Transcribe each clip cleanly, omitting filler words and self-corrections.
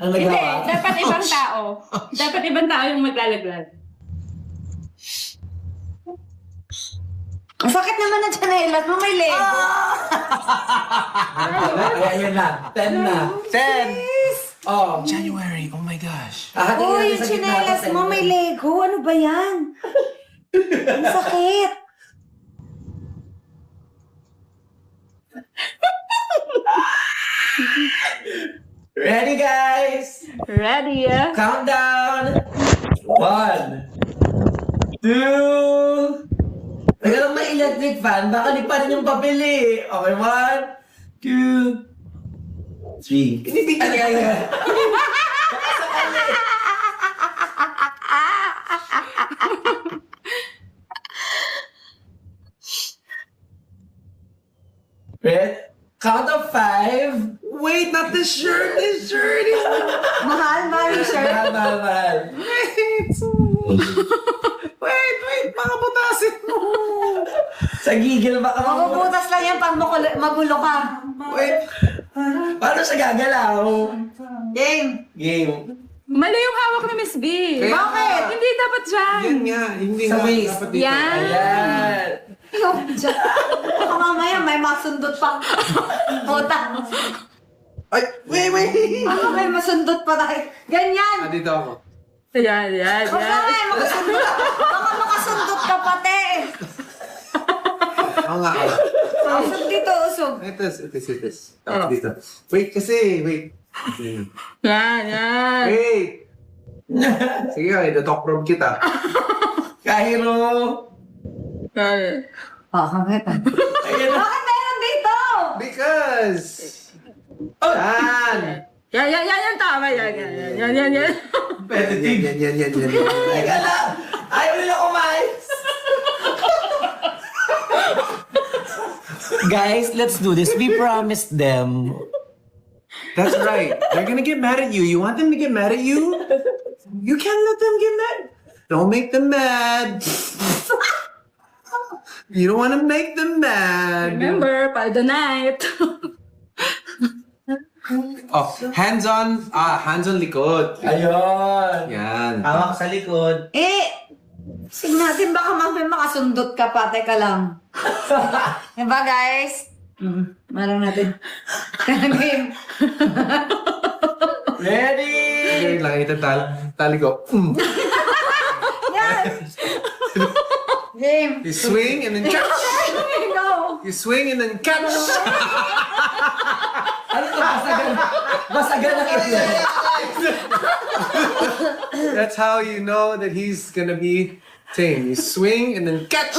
Ang Hindi, nagawa? dapat ibang tao. Dapat ibang tao yung maglalaglag. Ang sakit naman ng chanelas mo, may Lego. Ayan na. 10 na. 10! Oh. January, oh my gosh. Hahatingin Uy, natin yung sa gitna chanelas natin. mo, may Lego. Ano ba yan? Ang sakit. Ready, guys? Ready, ah? Countdown! 1, 2... Teka lang, may electric fan. Baka di pa rin yung papili. Okay, 1, 2, 3. Inibigyan niya yan. Ready? Count of 5. Wait, not this shirt! This shirt is... Mahal ba yung shirt? Mahal. Wait, mga butasin mo! Sa gigil baka Mabubutas lang yan pag magulo ka. Wait. Paano siya gagalaw? Game. Game. Mali yung hawak ni Miss B. Kaya- Bakit? Hindi dapat dyan. Yan nga, hindi Sa nga waist. dapat dito. Yan. Ayan. Baka mamaya may masundot pang puta. Ay, wait! Baka may masundot pa tayo. Ganyan. Dito ako. Yan, yan, Huwag yan. na makasundot. Baka makasundot ka pati. Oo nga. Usog dito, usog. Itis. Tapos dito. Wait kasi, wait. Yan, yan. Wait! Sige, ito-talk from kita. Kahiro. Yan. Bakit? Ayan na. Bakit meron dito? Because! Yan! Yan, tama. Yan. Pwede din. Yan. Teka lang. Ayaw nila kumain. Guys, let's do this. We promised them. That's right. They're gonna get mad at you. You want them to get mad at you? You can't let them get mad. Don't make them mad. You don't want to make them mad. Remember, Paldo night. Oh, hands on likod. Ayun. Yan. Hawak sa likod. Sige natin, baka mamaya makasundot ka pa. Teka lang. Diba, guys? Marang natin. Game. Ready? Okay lang, ito tali ko. Yan. Game. You swing and then catch. Go. You swing and then catch. Ano ito? Basagan ng itlog. That's how you know that he's gonna be tame. You swing and then catch.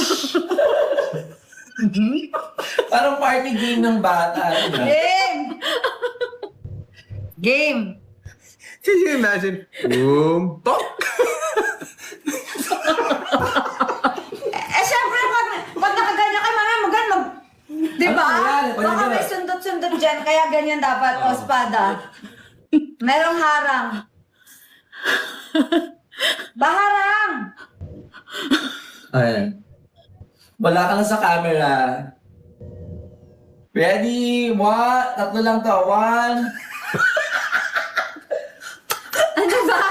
Parang party game ng bata. Ano? Game. Game. Can you imagine? Boom, bonk. Syempre, pag nakaganyan ka, diba? Ano yan? Pwede Baka ba? may sundot-sundot dyan, kaya ganyan dapat, o espada. Merong harang. Baharang! Ayan. Wala ka na sa camera. Ready? What? Tatlo lang to. 1. Ano ba?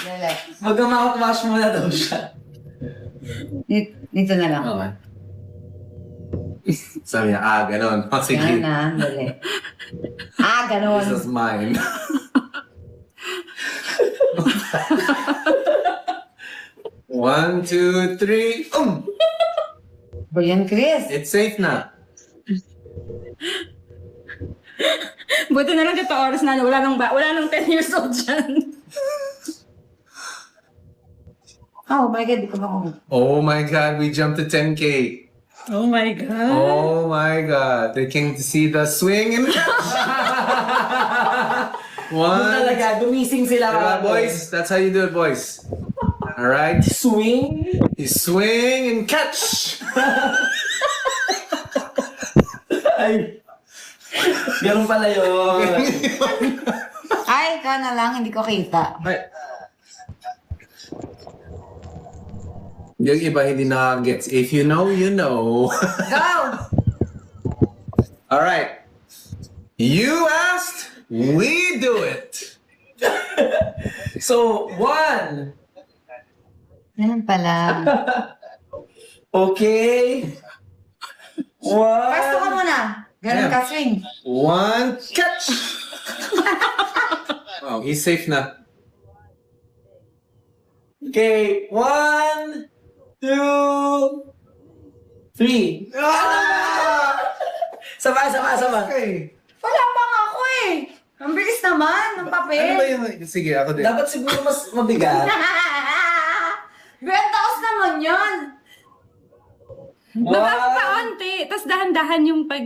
Dali. Mag-mouthwash muna daw siya. Dito na lang. Okay. Sabi niya, ganon. Oh, sige. Yan na, dali. Ganon. This is mine. One, two, three. Ba yan, Chris? It's safe na. Buti na lang dito oras na wala nang 10 years old dyan. Oh my God, di ko ba Oh my God, we jumped to 10K. Oh my God. Oh my God. They came to see the swing and catch. Yung One. talaga, gumising sila. Diba, boys? That's how you do it, boys. Alright? Swing. You swing and catch. Ay. Ganun pala yun. Ay, ikaw na lang, hindi ko kita. Right. Yung iba hindi na gets. If you know, you know. Go! All right. You asked, we do it. So, 1. Ganun pala. Okay. 1. Pwesto ka muna. Ganun Yeah. ka, swing. 1, catch. Oh, he's safe na. Okay. 1, 2, 3. Sama. Okay. Wala pa nga ako eh. Ang bilis naman ng papel. Ano ba yung... Sige, ako din. Dapat siguro mas mabigat. Grantaos naman yun. Baba mo pa 1, onti, tapos dahan-dahan yung pag...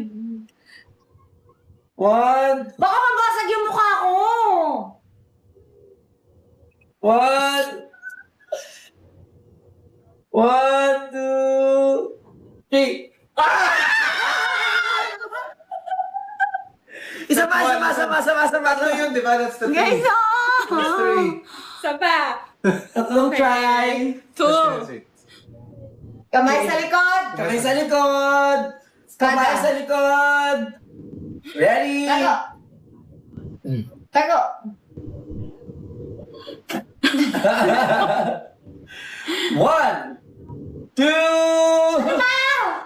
1, Baka mabasag yung mukha ko. 1, 2, 3. Isa pa. Tatlo yun, di ba? That's the Guys, three. oh! That's three. Isa pa. Tatlong try. 2. Kamay sa likod. Kamay sa likod. Kamay sa likod. Ready? Tago. Tago. One, two,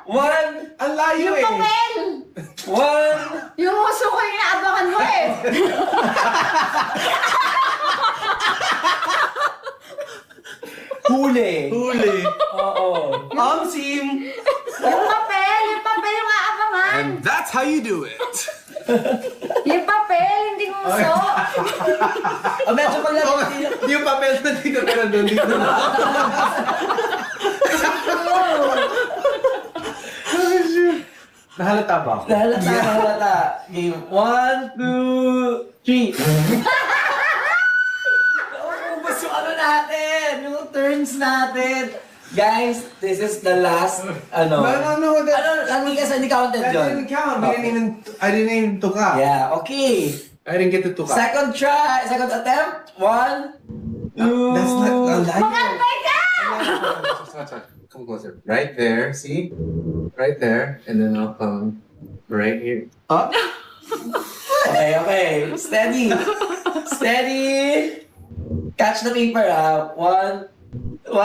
one. Ang layo Yung papel. One. Yung uso ko yung inaabangan mo eh. Huli. Huli. Oo. Omsim. Yung papel yung aabangan. And that's how you do it. Yung papel, hindi uso. O, medyo paglalagay. Yung papel na dito pero doon dito na. Nahalata ba ako? Halata. Game. 1, 2, 3. Ubus yung ano natin. Yung turns natin. Guys, this is the last, ano. No, that, Ano kasi hindi counted that yun. didn't count. I didn't even tuka. Yeah, okay. I didn't get to tuka. Second attempt. 1, 2. That's not a lie. Magantay ka! Come closer. Right there, see? Right there. And then I'll come right here. Up. Okay. Steady. Catch the paper, 1, 2, 3.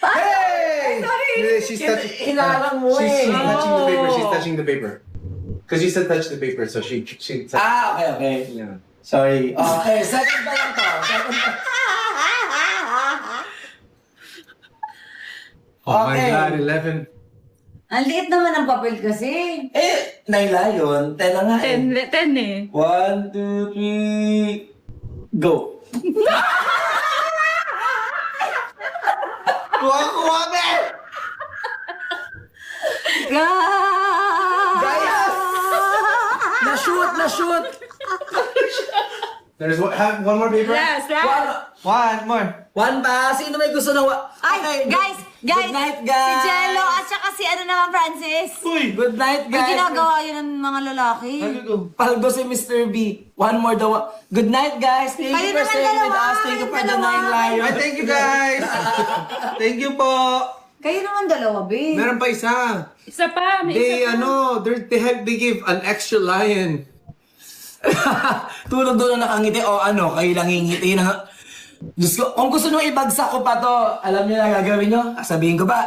Hey! Sorry. She's touching. Hinalang mo She's eh. touching the paper. She's touching the paper. Because you said touch the paper, so she. Okay. Yeah. Sorry. Okay, second pa lang to. Oh my Okay. God, 11. Ang liit naman ang papel kasi. Naila yun. 10 na nga eh. 10 eh. 1, 2, 3. Go. Kuha, man! Guys! Na-shoot! There's one more paper? Last. One more. One pa. Sino may gusto ng... Ay, guys! Good night, guys! Si Jello at saka si ano naman, Francis. Good night, May guys! ginagawa yun ng mga lalaki. Paldo si Mr. B. One more daw. Good night, guys! Thank Kayo you for naman staying with dalawa, us. Thank you for kayong the dalawa. 9 lions. Thank you guys! Thank you po! Kayo naman dalawa, babe. Meron pa isa. Isa pa. May isa pa. They gave an extra lion. Tulog doon na nakangiti. O ano, kayo lang hingiti na. Diyos ko, kung gusto nyo ibagsak ko pa to, alam nyo na gagawin nyo? Sabihin ko ba?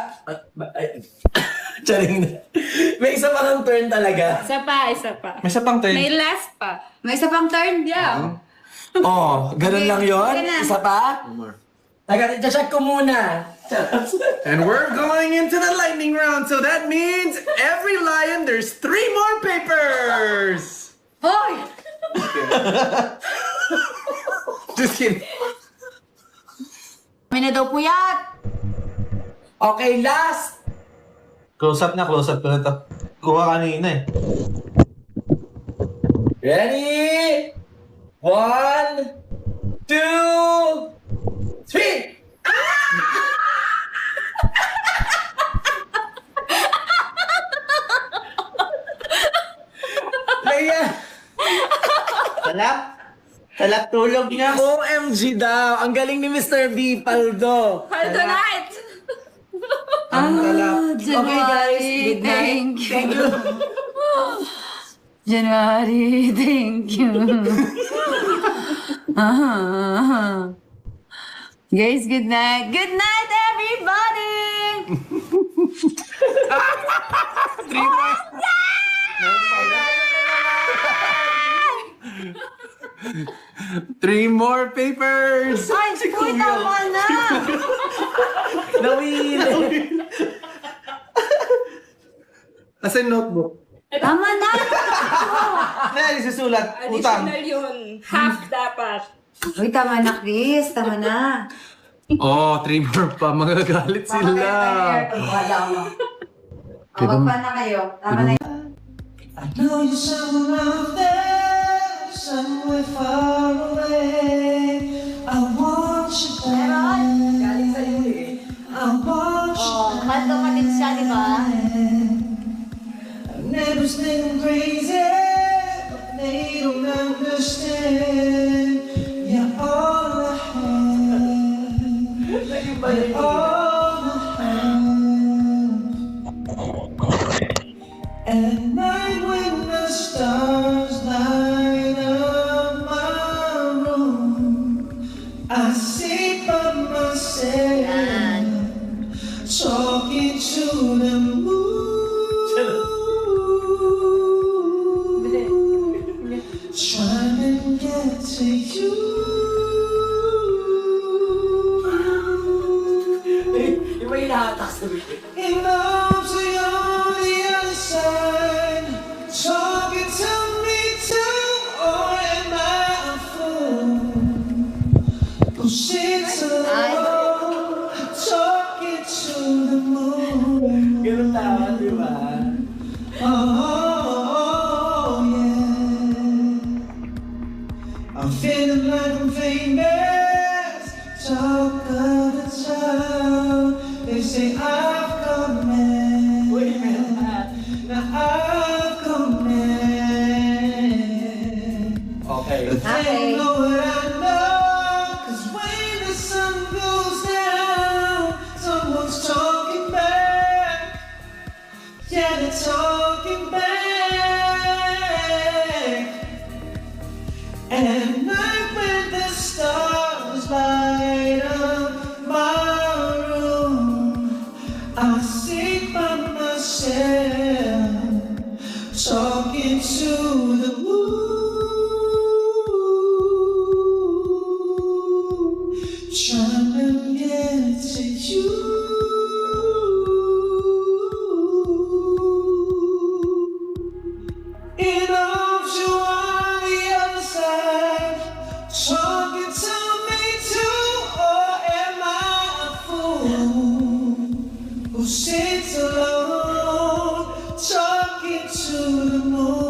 Charing na. May isa pa ng turn talaga. Isa pa. May isa pang May last pa. May isa pang turn? Yeah. Oh, ganun lang yon. Okay na. Isa pa? Check ko muna. And we're going into the lightning round, so that means every lion, there's 3 more papers! Hoy! Just kidding. May na daw puyat. Okay, last. Close up ko na to. Kuha kanina eh. Ready? 1, 2, 3. Kaya, Talap tulog niya. OMG daw. Ang galing ni Mr. B. Paldo. Paldo night! Ang talap. Okay, guys. Good night. Thank you. January, thank you. Guys, good night. Good night, everybody! 3 more papers! Ay, uy, tama na! Nawin! As in notebook. Tama na! Ano susulat? Utang. Additional yun. Half dapat. Uy, tama na, Chris. Tama na. Oh, 3 more pa. Magagalit sila. Wala mo. Wag pa na kayo. Tama na yun. I know you're somewhere out there, somewhere far away. I want you back. Galing sa'yo eh. I want you Oh, kanto ka din siya, di ba? I never think I'm crazy, but they don't understand. You're all I have. You're all I have. At night when the stars light up my room, I sit by myself, talking to the moon, trying to get to you. In the arms of on the other side, talking to me too, or am I a fool who sits alone, talking to the moon? Ganun tama, di ba? Oh, yeah. I'm feeling like I'm famous, talk of the town. They say I've come in. Now I've come in. Okay. But they know what I know. 'Cause when the sun goes down, someone's talking back. Yeah, they're talking back. And night when the stars light up my room, I sit by myself, talking to the moon, trying to get to you. In arms you on the other side, talking to me too, or am I a fool who sits alone, talking to the moon?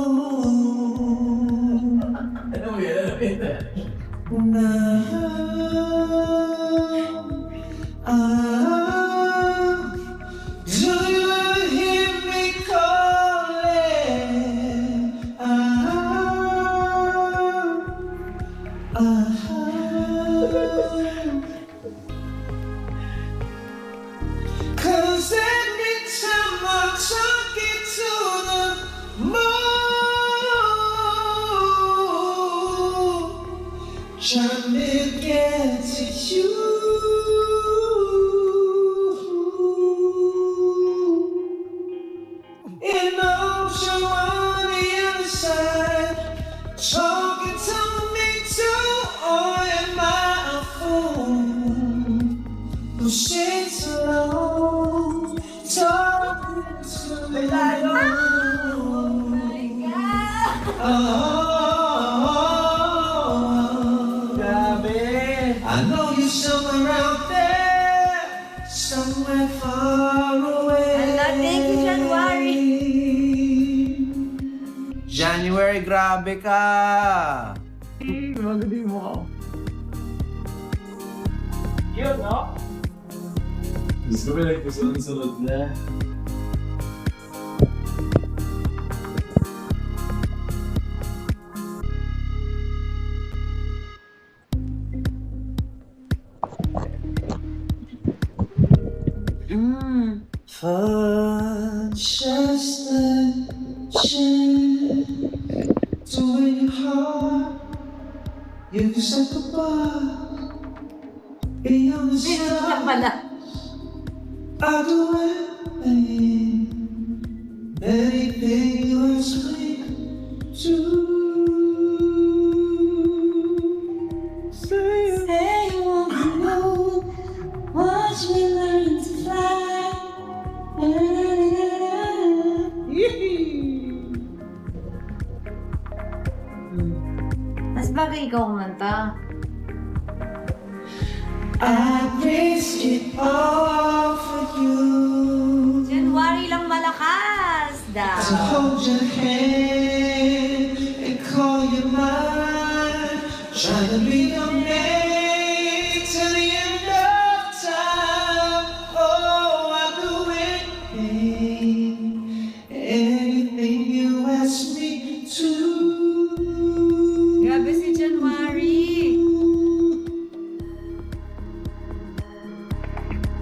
Do you ever hear me calling? Cause every time I'm talking to the moon, trying to get to you. In ocean on the other side, talking to me too, or am I a fool who sits alone, talking to the moon? Grabe. I know you're somewhere out there, somewhere far away. Hala, thank you, January. January, grabe ka! Magaling mo ka. Cute, no? Gusto ko lang sunod na. For just a share to win your heart. You can set the bar beyond the Sino stars. pala? I'll do anything you ask me to. Say you want to know, watch me learn to fly. Mas bagay ikaw kumanta. I'd risk it all for you. January lang malakas To daw. hold your hand and call you mine. Trying to be your mate till the end of time. Oh, I'll do anything you ask me to. Grabe si January.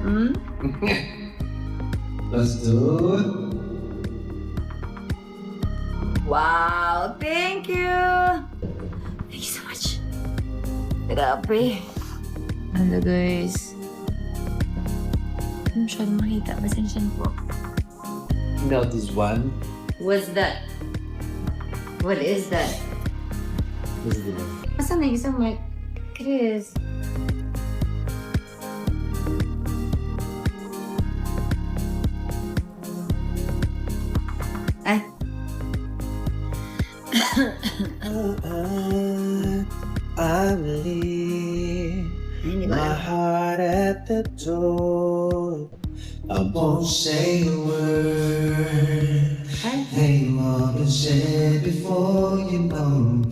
Hmm? Let's do it. Wow, thank you! Thank you so much. Grabe. Hello guys. Hindi masyadong makita. Pasensya na po. No, this one. What's that? What is that? This is the one. Asan na yung isang mic? Chris. Ay. I leave Hindi ko my alam. heart at the door. I won't say a word. Ay. They all been said before, you know.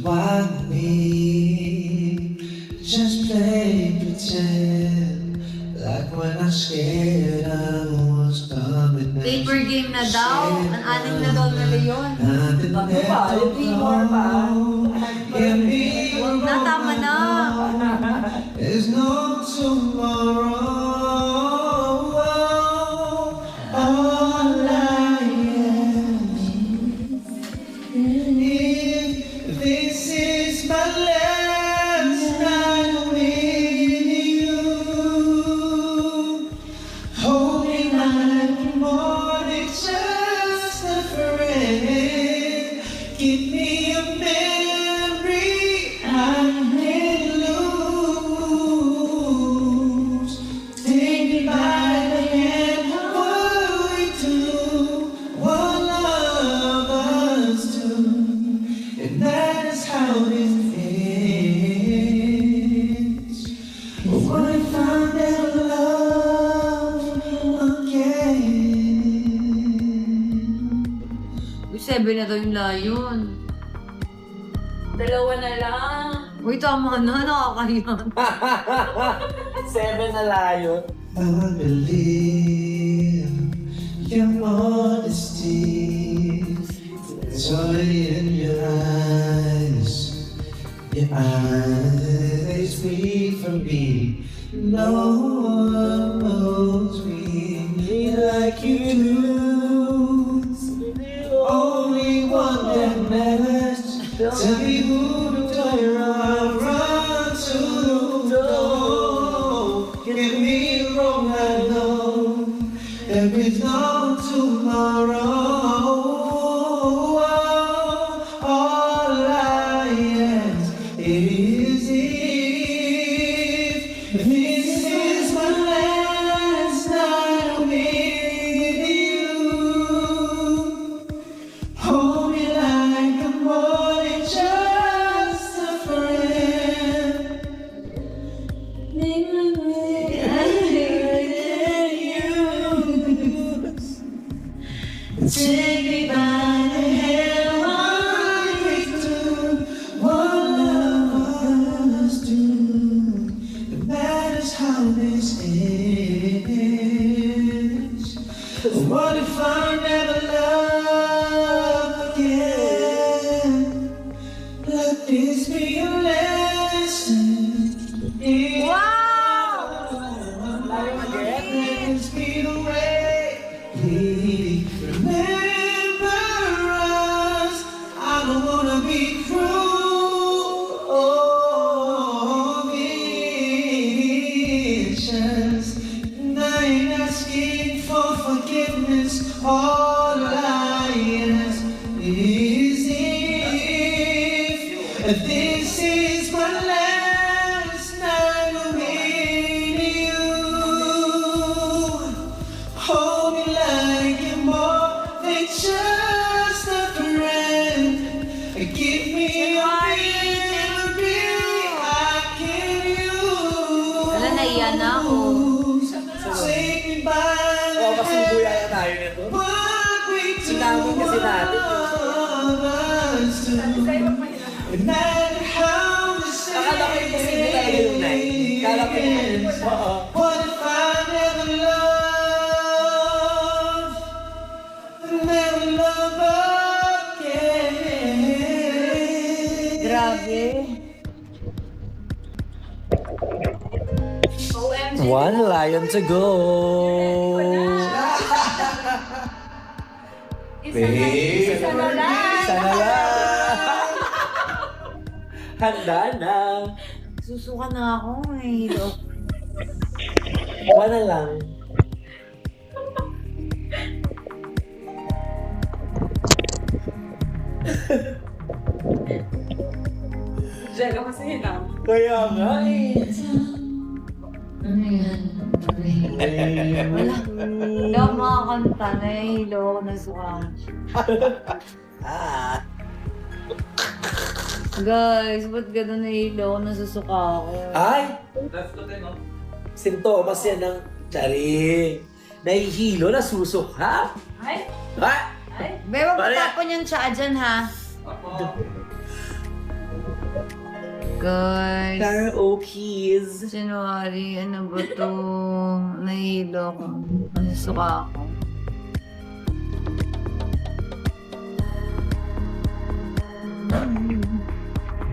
Why me? Just play pretend. Like when I scared I was coming. Paper game na daw. Ang anim na daw na leon. Nothing Huwag na, tama na. There's no tomorrow. All I am is if this is my last night with you. Hold me like more than just a friend. Give me a memory I can't lose. Take me by the hand, what we do, what lovers do, and that is how it ends. But what if I never love you again? Uy, 7 na daw yung layon. Dalawa na lang. Uy, tama na. Nakakahiyan. 7 na layo. I believe your honesty. Joy in your eyes. Your eyes, they speak for me. No one knows me like you do. Only one that matters. Tell me who do I run to the door. Get me wrong, I know there is no tomorrow. All I ask is if this is my last night with you. Hold me like I'm more than just a friend. Take me by the hand, what we do, what lovers do, and that is how this ends. What if I never love again? Let this be a lesson. Wow! Let this be the way we remember Nahiya na ako. Take me by the Oo, kasubuya na tayo nito. what we do. Sinamon kasi natin. No matter how the Akala ko imposible talaga yung night. Akala ko yung oo. What if I never love again? Grabe. OMG. One lion to go. Isa na lang. Sana lang. Handa na. Susuka na ako. Nahihilo. One na lang. Jella kasi yun ah. Kaya nga eh. Ano yan? Wala. Hindi ako makakanta. Nahihilo ako ng suka. Ah. Guys, ba't gano'n nahihilo ako ng susuka ako? Ay! Sintomas yan ng charing. Nahihilo, nasusok, ha? Ay, Ha? Beba, patapon yung tsaa dyan, ha? Guys, Karaoke's. January, ano ba to? Nahihilo ako. Nasusuka ako.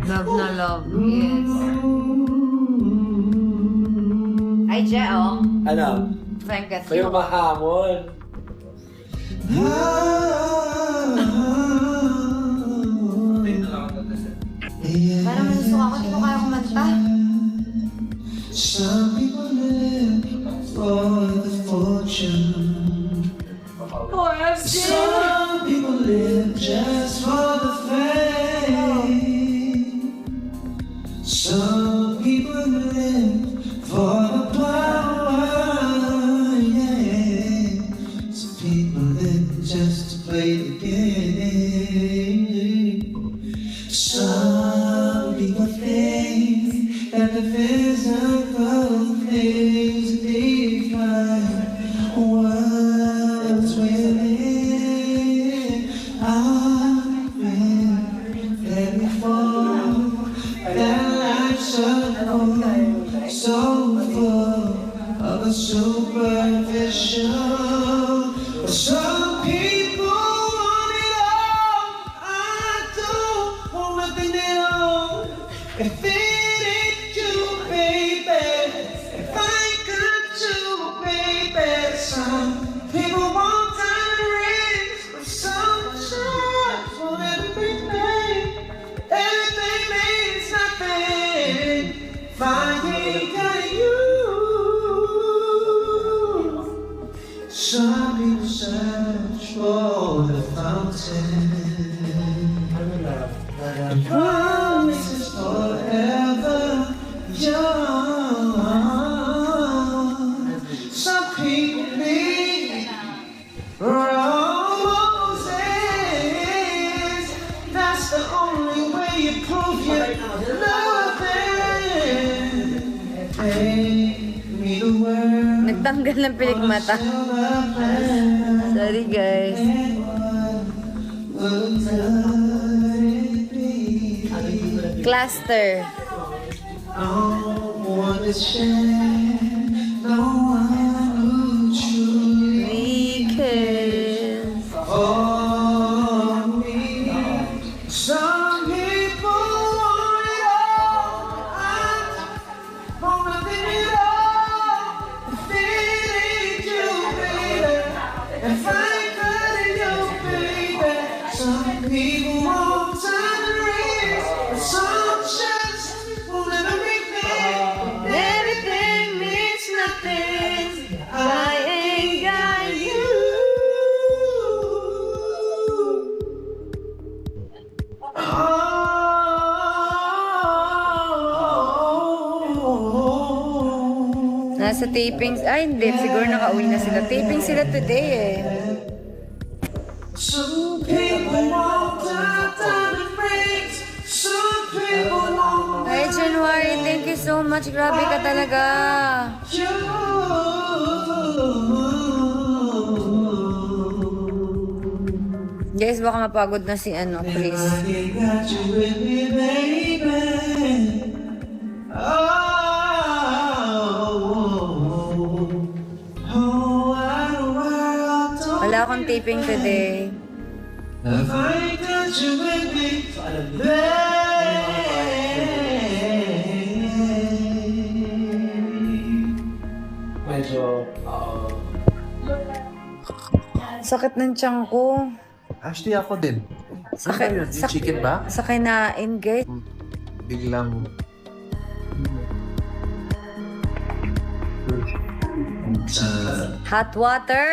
Love na love, yes. Ay, Je, oh. Ano? Thank God. Kayo mahamon. Parang nasusuka ako, di ko kaya kumanta. Some people live for the fortune. OMG. Some people live just for the fame. Some people live for the power. Yeah. Some people live just to play the game. Some people think that the physical things define what's within. I've been there before. That life's so full of a superficial. But some people want it all. I don't want nothing at all. If it ain't you, baby, if I ain't got you, baby, some people want diamond rings, but some just want everything. Everything means nothing if I ain't got you. Some people search for the fountain. And promises forever young. Some people need roses. That's the only way you prove you're loving. Take me the world. Nagtanggal ng piligmata. Sorry, guys. Cluster. No one is sharing, no one who truly Weekends. for me. Some people want it all. I want nothing at all. If it ain't you, baby, if I ain't got you, baby. Some people want diamond rings, but some just want everything. Everything means nothing. I ain't got you. Nasa tapings. Ay, hindi. Siguro nakauwi na sila. Taping sila today eh. Some people want diamond rings, some people want Ay, January, thank you so much. Grabe ka talaga. Guys, baka mapagod na si Chris. Wala akong taping today. Medyo, Sakit ng tiyan ko. Actually, ako din. Sakit. Ano yun? Yung chicken ba? Sa kinain, guys. Biglang... Hot water.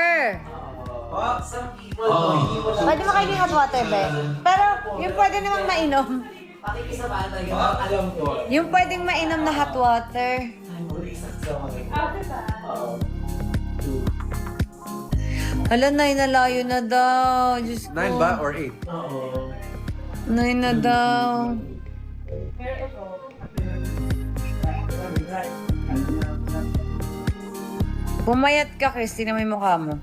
Pwede mo kayo hot water, be? Pero yung pwede namang mainom. alam ko. Yung pwedeng mainom na hot water. Hala, 9 na layo na daw. Diyos ko. 9 ba or 8? 9 na daw. Pumayat ka, Christy, na may mukha mo.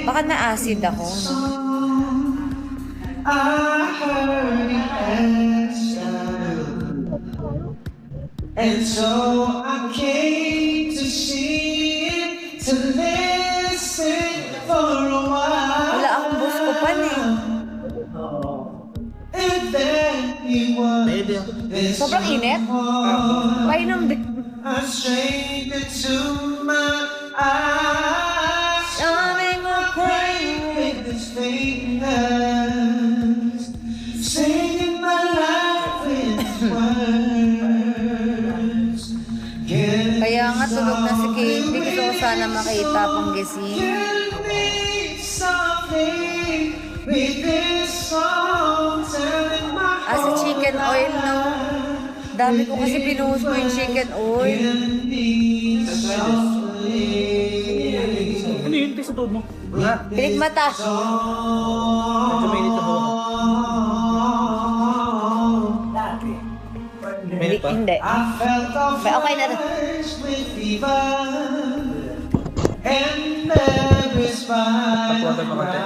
Baka na-acid ako, no? And so I came to see it, to listen for a while. Wala akong buskupan eh. And then you were this Sobrang init. Painom din. a stranger to my eyes. Sabi mo, Praying with his fingers, singing my life with his words. Kaya nga tulog na si Katie. Gusto ko sana makita pang gising. Kill me softly with this song, telling my Sa chicken oil, no? Dami ko kasi pinuhos ko yung chicken oil. Ano yun? Sa todo mo? Pilit mata. Medyo mainit na buhok. Mainit pa? Hindi. I felt the Okay na rin. flash with fever, and there is fire Pagkuwatan mo konti.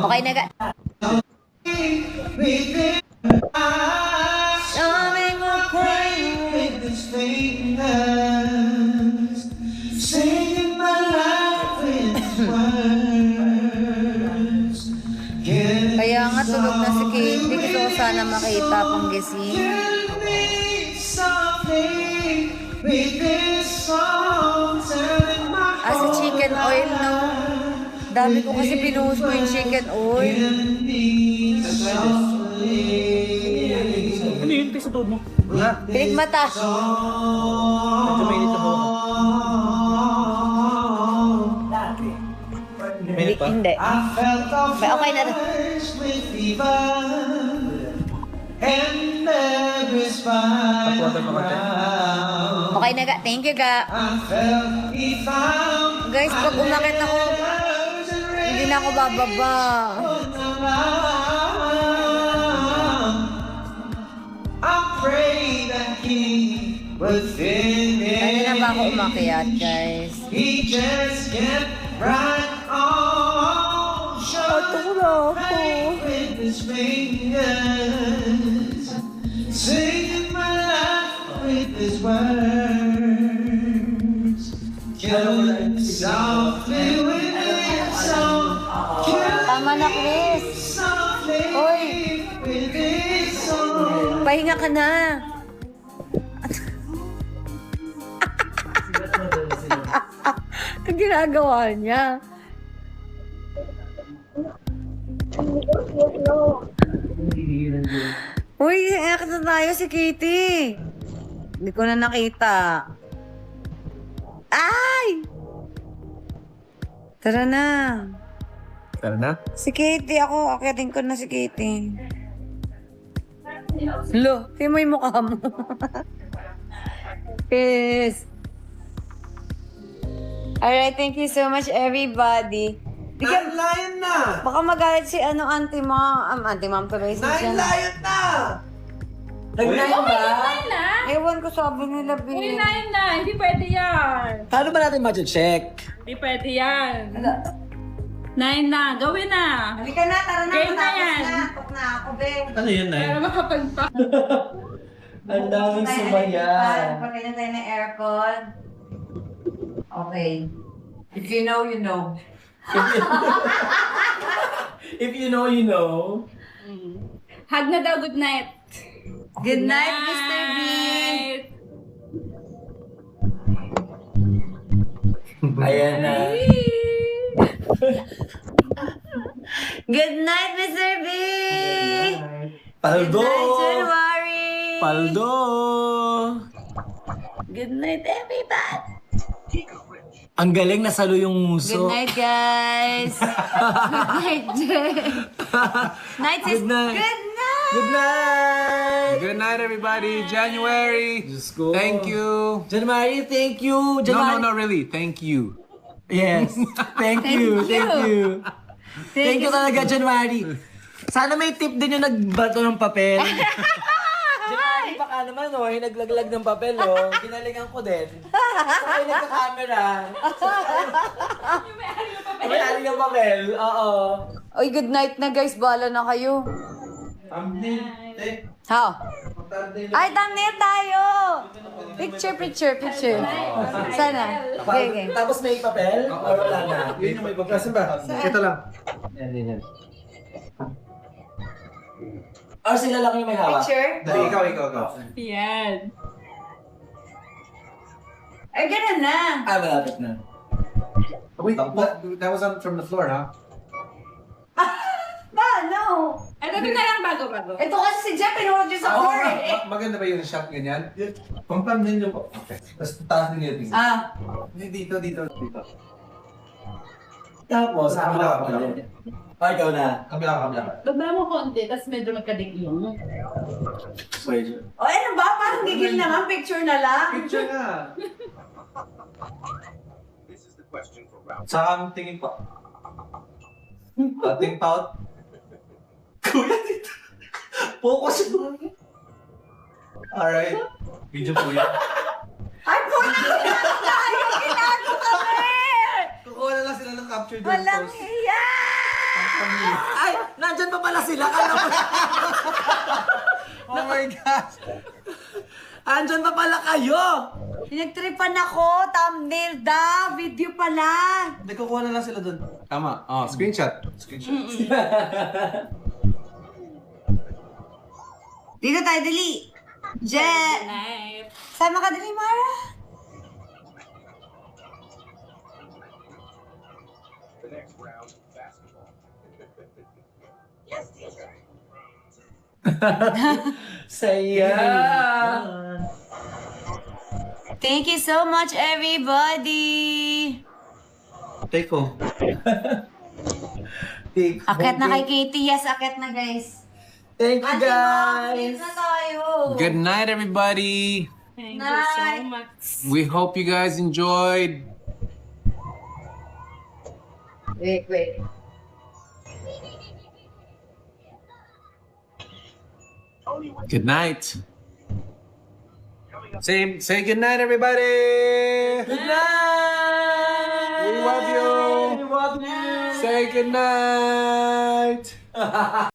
Okay na ga. within eyes. Sabi mo, Praying with his fingers, singing my life with his words. Kaya nga tulog na si Katie. Gusto ko sana makita pang gising. Kill me softly with this song, telling my Sa chicken oil, no? Dami ko kasi pinuhos ko yung chicken oil. Ano yun? Sa todo mo? Pilit mata. Medyo mainit na buhok. Mainit pa? Hindi. I felt the Okay na rin. flash with fever, and there is fire Pagkuwatan mo konti. Okay na ga. Thank you ga. I felt he found Guys, pag umakit ako, hindi na ako bababa. I pray that he would fit Ano na in. ba ako umakyat, guys? He just kept right on showing with his fingers, singing my life with his words, killing softly with his song, Tama na, Chris. softly Oy. with his song. Pahinga ka na. Ang ginagawa niya. Uy, anak na tayo si Katie. Hindi ko na nakita. Ay! Tara na. Tara na. Si Katie, ako. Akitin ko na si Katie. Lo, tingnan mo yung mukha mo. Peace. Alright, thank you so much everybody. Nine lion na! Baka magalit si auntie mom tuloy si Nine Jen. lion na! Nag-9 ba? Nine na? Ewan ko sabi nila, Uy, babe. nine na. Hindi pwede yan. Paano ba natin ma-check? Hindi pwede yan. Nine na. Gawin na. Halika na, tara na, Game na matapos yan. na. Tok na ako, babe. Ano yun, Nay? Para makapagpa. Ang daming sumaya. Pagkaya na tayo ng aircon. Okay. If you know, you know. If you know, you know. Hug na daw. Good night. Good night, Mr. B. Ayan na. Good night, Mr. B. Paldo! Good night, January. Paldo! Good night, everybody. Ang galing, nasalo yung muso. Good night, guys. Good night, Jen. Night, sis. Good night. Good night. Good night! Good night, everybody. January. Diyos ko. Thank you. January, thank you. No, January. no, really. Thank you. Yes. Thank you. Thank you. Thank you talaga, January. Sana may tip din yung nagbato ng papel. January, baka naman, oh, yung naglaglag ng papel, oh. Ginalingan ko din. Saka yung nagka-camera. Yung may-ari ng papel. Oo. Oy, good night na, guys. Bala na kayo. How? Ay, thumbnail tayo! Picture. Sana. Okay. Tapos may papel? Or wala na? Yun yung may pagkasin ba? Ito lang. Yan. Or sila lang yung may hawak? Picture? Dali, ikaw. Yan. Ay, ganun na. Malapit na. Wait, that was from the floor, huh? No. Ito na lang bago. Ito kasi si Jeff, pinuhod niyo sa floor eh. Maganda ba yung shot ganyan? Pampam din yung... Okay. Tapos taas din yung tingin. Ah. Dito. Tapos, Kabila. Ay, ikaw na. Kabila. Baba mo konti, tapos medyo magkadigyung. Wait. O ano ba? Parang gigil naman. Picture na lang. Picture nga. Saka ang tingin pa. Ating pout. Kuya dito. Focus mo. Alright. Video po yan. Ay, puta ko na tayo. Ginago kami. Kukuha na lang sila ng capture doon. Walang hiya. Ay, nandyan pa pala sila. Kala ko. Oh my gosh. Andyan pa pala kayo. Pinagtripan ako. Thumbnail da. Video pala. Hindi, kukuha na lang sila doon. Tama. Oh, screenshot. Dito tayo, dali. Jet. Night. Sama ka, dali, Mara. Saya. Thank you so much, everybody. Take home. Akit na kay Katie. Yes, akit na, guys. Thank you, Ate, guys. Mom, na tayo. Good night, everybody. Thank you so Night. much. We hope you guys enjoyed. Wait. Good night. Say good night, everybody. Good night. We love you. We love you. Say good night.